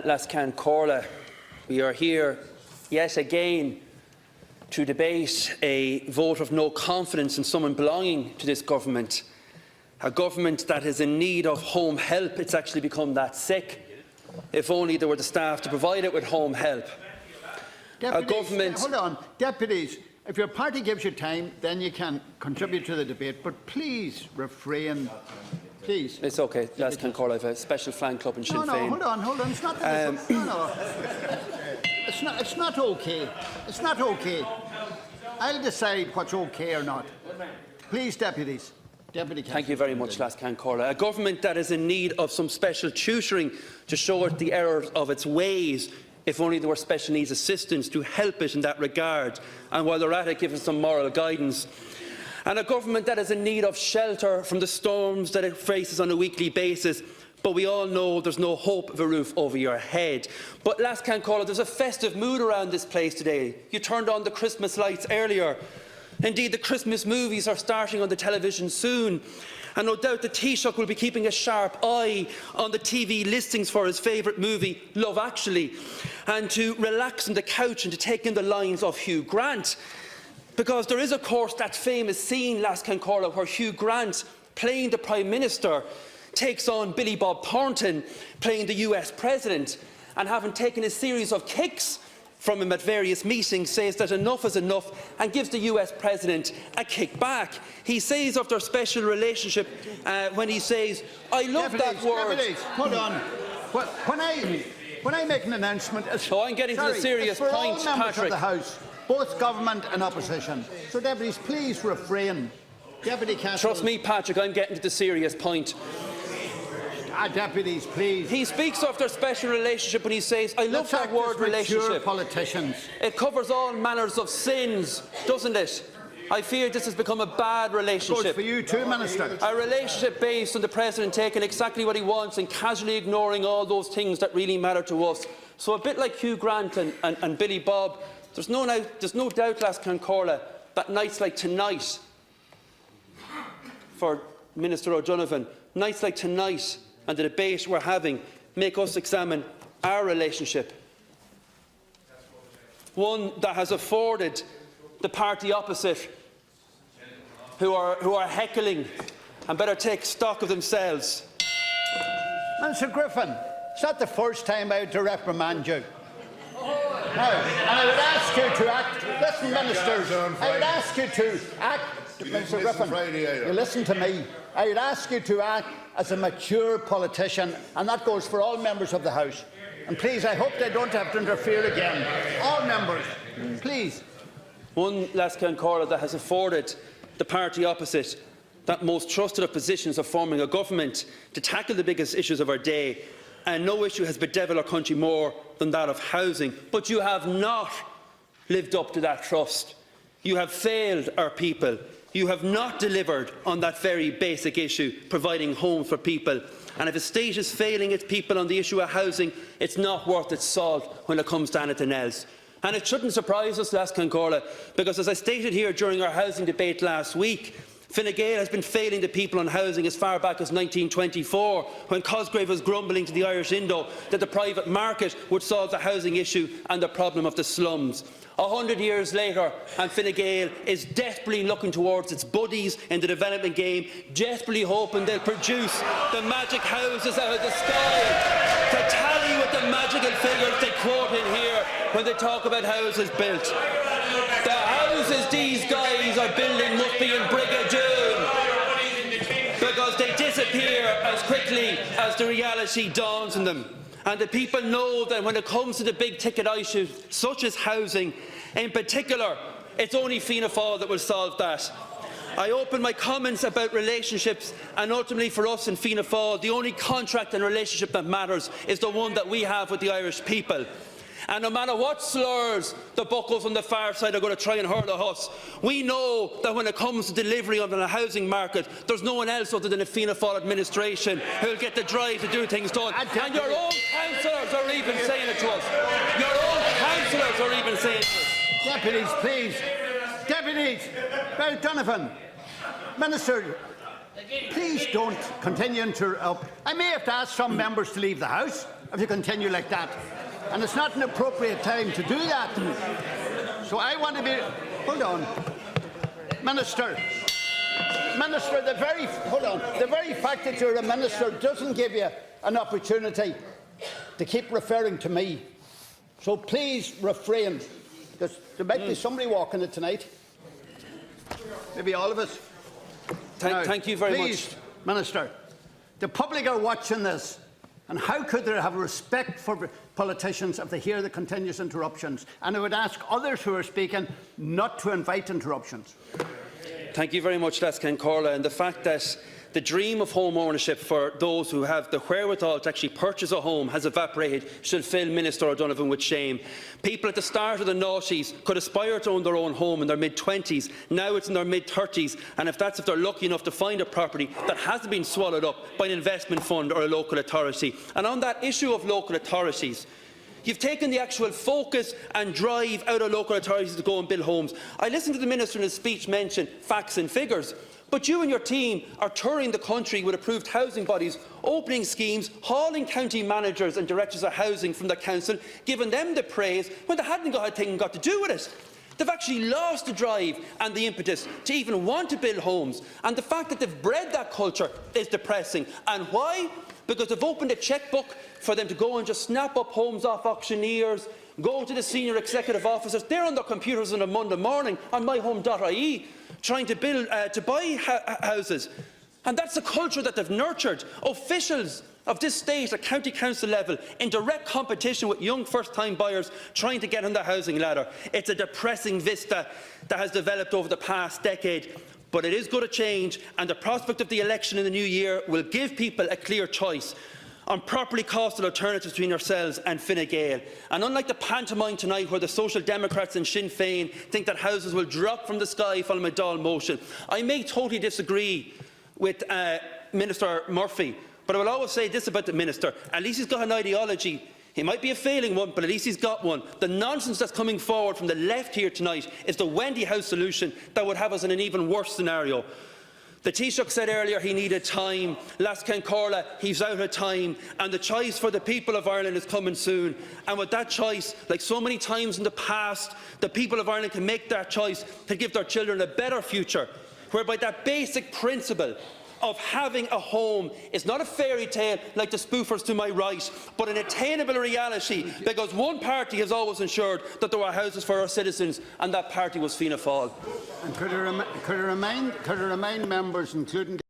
Lascan Corla. We are here yet again to debate a vote of no confidence in someone belonging to this government. A government that is in need of home help. It's actually become that sick. If only there were the staff to provide it with home help. Deputies, a government... Hold on. Deputies, if your party gives you time, then you can contribute to the debate. But please refrain. Please. It's okay. Lascan Corla, I have a special fan club in Sinn Féin. Hold on. It's not. It's not okay. It's not okay. I'll decide what's okay or not. Please, deputies. Thank you very much, Lascan Corla. A government that is in need of some special tutoring to show it the errors of its ways, if only there were special needs assistance to help it in that regard, and while they're at it, give us some moral guidance. And a government that is in need of shelter from the storms that it faces on a weekly basis, but we all know there's no hope of a roof over your head. But Lascan Corla, there's a festive mood around this place today. You turned on the Christmas lights earlier. Indeed, the Christmas movies are starting on the television soon, and no doubt the Taoiseach will be keeping a sharp eye on the TV listings for his favourite movie, Love Actually, and to relax on the couch and to take in the lines of Hugh Grant. Because there is, of course, that famous scene, Lascan Corla, where Hugh Grant, playing the Prime Minister, takes on Billy Bob Thornton, playing the US President, and having taken a series of kicks from him at various meetings, says that enough is enough and gives the US President a kick back. He says of their special relationship when he says, I love that word. Deputies, hold on. When I make an announcement... I'm getting to the serious point, all members Patrick. Of the House, both government and opposition. So, deputies, please refrain. Deputy Cassells. Trust me, Patrick, I'm getting to the serious point. Deputies, please. He speaks of their special relationship when he says, I love that word relationship. Politicians. It covers all manners of sins, doesn't it? I fear this has become a bad relationship. Goes for you too, Minister. A relationship based on the President taking exactly what he wants and casually ignoring all those things that really matter to us. So a bit like Hugh Grant and Billy Bob, there's no doubt, Lascan Corla, that nights like tonight, for Minister O'Donovan, nights like tonight and the debate we're having make us examine our relationship. One that has afforded the party opposite, who are heckling and better take stock of themselves. Mr. Griffin, it's not the first time I had to reprimand you. Now, and I would ask you to act. Listen, Ministers, I would ask you to act. Mr. Griffin, you listen to me. I would ask you to act as a mature politician, and that goes for all members of the House. And please, I hope they don't have to interfere again. All members, please. One, Lascan Corla, that has afforded the party opposite that most trusted of positions of forming a government to tackle the biggest issues of our day, and no issue has bedevilled our country more than that of housing. But you have not lived up to that trust. You have failed our people. You have not delivered on that very basic issue, providing homes for people. And if a state is failing its people on the issue of housing, it's not worth its salt when it comes to anything else. And it shouldn't surprise us, Lascan Corla, because as I stated here during our housing debate last week, Fine Gael has been failing the people on housing as far back as 1924, when Cosgrave was grumbling to the Irish Indo that the private market would solve the housing issue and the problem of the slums. 100 years later, and Fine Gael is desperately looking towards its buddies in the development game, desperately hoping they'll produce the magic houses out of the sky to tally with the magical figures they quote in here when they talk about houses built. The houses these guys are building must be in Brigadoon, because they disappear as quickly as the reality dawns on them. And the people know that when it comes to the big-ticket issues, such as housing, in particular, it's only Fianna Fáil that will solve that. I open my comments about relationships, and ultimately for us in Fianna Fáil, the only contract and relationship that matters is the one that we have with the Irish people. And no matter what slurs the buckles on the far side are going to try and hurl at us, we know that when it comes to delivery on the housing market, there's no one else other than a Fianna Fáil administration who will get the drive to do things done. And your own councillors are even saying it to us. Your own councillors are even saying it to us. Deputies, please. Deputies. Donovan. Minister, please don't continue to interrupt. I may have to ask some members to leave the House. if you continue like that. And it's not an appropriate time to do that. So I want to be... Hold on. Minister, the very fact that you're a minister doesn't give you an opportunity to keep referring to me. So please refrain, because there might be somebody walking it tonight. Maybe all of us. Thank you very please, much. Minister, the public are watching this, and how could they have respect for politicians if they hear the continuous interruptions? And I would ask others who are speaking not to invite interruptions. Thank you very much, Les Corla. And the fact that the dream of home ownership for those who have the wherewithal to actually purchase a home has evaporated should fill Minister O'Donovan with shame. People at the start of the noughties could aspire to own their own home in their mid-20s. Now it's in their mid-30s, and if they're lucky enough to find a property that hasn't been swallowed up by an investment fund or a local authority. And on that issue of local authorities, you've taken the actual focus and drive out of local authorities to go and build homes. I listened to the Minister in his speech mention facts and figures, but you and your team are touring the country with approved housing bodies, opening schemes, hauling county managers and directors of housing from the council, giving them the praise when they hadn't got a thing got to do with it. They've actually lost the drive and the impetus to even want to build homes. And the fact that they've bred that culture is depressing. And why? Because they've opened a chequebook for them to go and just snap up homes off auctioneers, go to the senior executive officers. They're on their computers on a Monday morning on myhome.ie trying to buy houses. And that's the culture that they've nurtured. Officials of this state at county council level in direct competition with young first-time buyers trying to get on the housing ladder. It's a depressing vista that has developed over the past decade. But it is going to change, and the prospect of the election in the new year will give people a clear choice on properly costed alternatives between ourselves and Fine Gael. And unlike the pantomime tonight where the Social Democrats and Sinn Féin think that houses will drop from the sky following a Dáil motion, I may totally disagree with Minister Murphy, but I will always say this about the Minister: at least he's got an ideology. He might be a failing one, but at least he's got one. The nonsense that's coming forward from the left here tonight is the Wendy House solution that would have us in an even worse scenario. The Taoiseach said earlier he needed time. Lasken Corla, he's out of time. And the choice for the people of Ireland is coming soon. And with that choice, like so many times in the past, the people of Ireland can make that choice to give their children a better future, whereby that basic principle of having a home is not a fairy tale like the spoofers to my right, but an attainable reality, because one party has always ensured that there were houses for our citizens, and that party was Fianna Fáil. And could I remind members, including